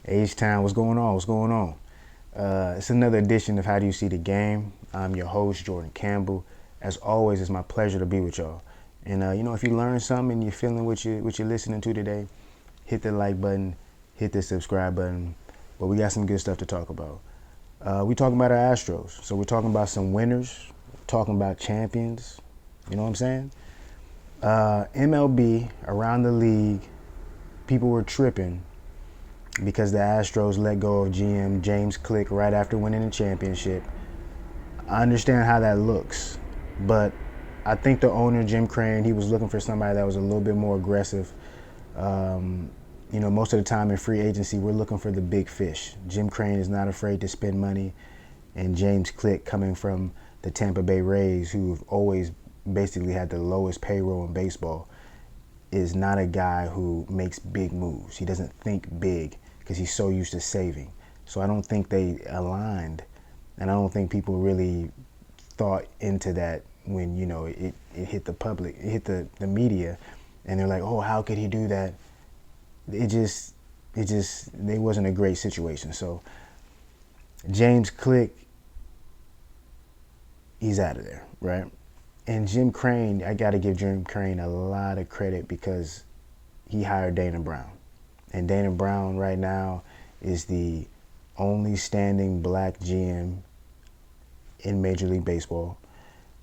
H-Town, what's going on? What's going on? It's another edition of How Do You See the Game? I'm your host, Jordan Campbell. As always, it's my pleasure to be with y'all. And if you learn something and you're feeling what you're listening to today, hit the like button, hit the subscribe button. But we got some good stuff to talk about. We talking about our Astros. So we're talking about some winners, talking about champions. You know what I'm saying? MLB, around the league, people were tripping because the Astros let go of GM James Click right after winning the championship. I understand how that looks, but I think the owner, Jim Crane, he was looking for somebody that was a little bit more aggressive. Most of the time in free agency, we're looking for the big fish. Jim Crane is not afraid to spend money, and James Click, coming from the Tampa Bay Rays, who've always basically had the lowest payroll in baseball, is not a guy who makes big moves. He doesn't think big because he's so used to saving. So I don't think they aligned, and I don't think people really thought into that when it hit the public, it hit the media, and they're like, oh, how could he do that? It wasn't a great situation. So James Click, he's out of there, right? And Jim Crane, I got to give Jim Crane a lot of credit because he hired Dana Brown. And Dana Brown right now is the only standing black GM in Major League Baseball.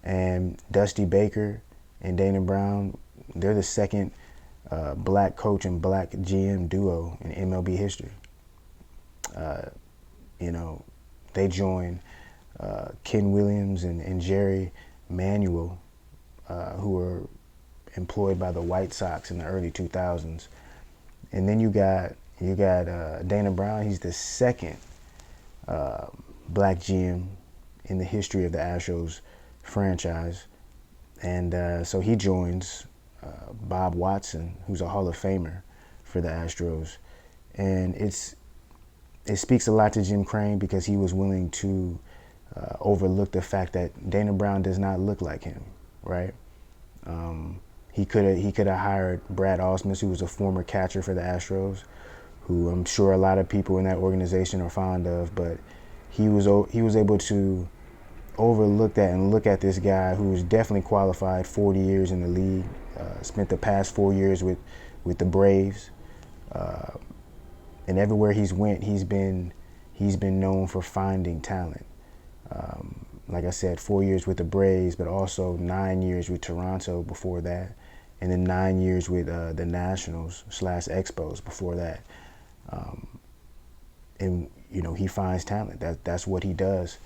And Dusty Baker and Dana Brown, they're the second black coach and black GM duo in MLB history. They joined Ken Williams and Jerry Manuel, who were employed by the White Sox in the early 2000s. And then you got Dana Brown. He's the second black GM in the history of the Astros franchise. And so he joins Bob Watson, who's a Hall of Famer for the Astros. And it speaks a lot to Jim Crane because he was willing to overlook the fact that Dana Brown does not look like him, right? He could have hired Brad Ausmus, who was a former catcher for the Astros, who I'm sure a lot of people in that organization are fond of, but he was able to overlook that and look at this guy who's definitely qualified, 40 years in the league, spent the past 4 years with the Braves, and everywhere he's went, he's been known for finding talent. Like I said, 4 years with the Braves, but also 9 years with Toronto before that, and then 9 years with the Nationals / Expos before that. And he finds talent. That's what he does.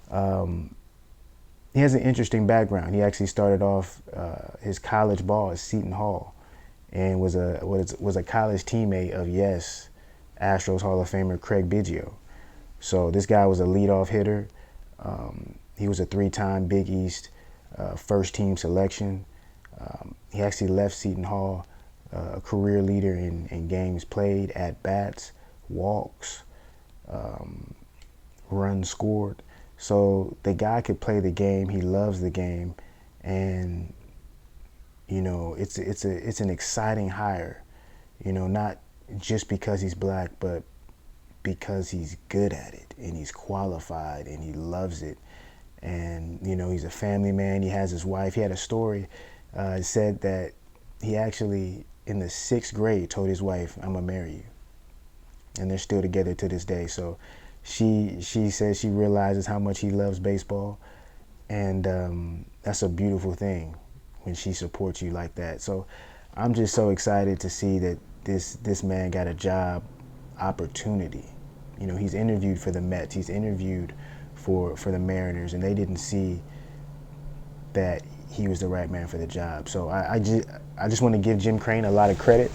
He has an interesting background. He actually started off his college ball at Seton Hall, and was a college teammate of Astros Hall of Famer Craig Biggio. So this guy was a leadoff hitter. He was a 3-time Big East first team selection. He actually left Seton Hall a career leader in games played, at bats, walks, runs scored. So the guy could play the game. He loves the game, and it's an exciting hire. Not just because he's black, but because he's good at it and he's qualified and he loves it. And he's a family man. He has his wife. He had a story. Said that he actually, in the 6th grade, told his wife, "I'm gonna marry you," and they're still together to this day. So she says she realizes how much he loves baseball, and that's a beautiful thing when she supports you like that. So I'm just so excited to see that this man got a job opportunity. He's interviewed for the Mets. He's interviewed for the Mariners, and they didn't see that he was the right man for the job. So I just want to give Jim Crane a lot of credit,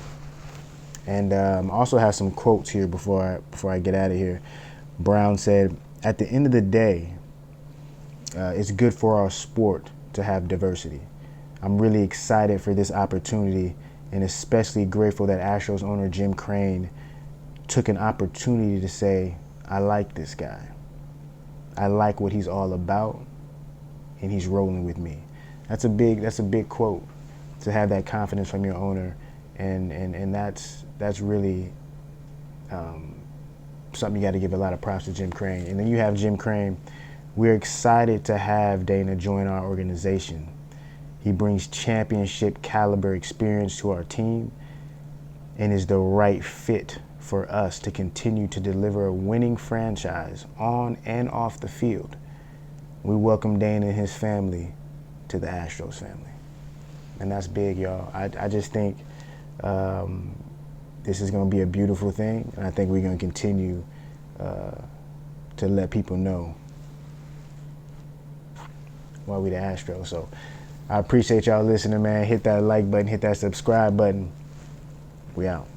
and also have some quotes here before I get out of here. Brown said, "At the end of the day, it's good for our sport to have diversity. I'm really excited for this opportunity, and especially grateful that Astros owner Jim Crane took an opportunity to say, I like this guy. I like what he's all about, and he's rolling with me." That's a big quote, to have that confidence from your owner, and that's really something you got to give a lot of props to Jim Crane. And then you have Jim Crane. We're excited to have Dana join our organization. He brings championship caliber experience to our team and is the right fit for us to continue to deliver a winning franchise on and off the field. We welcome Dana and his family to the Astros family. And that's big, y'all. I just think this is going to be a beautiful thing, and I think we're going to continue to let people know why we the Astros. So I appreciate y'all listening, man. Hit that like button, hit that subscribe button. We out.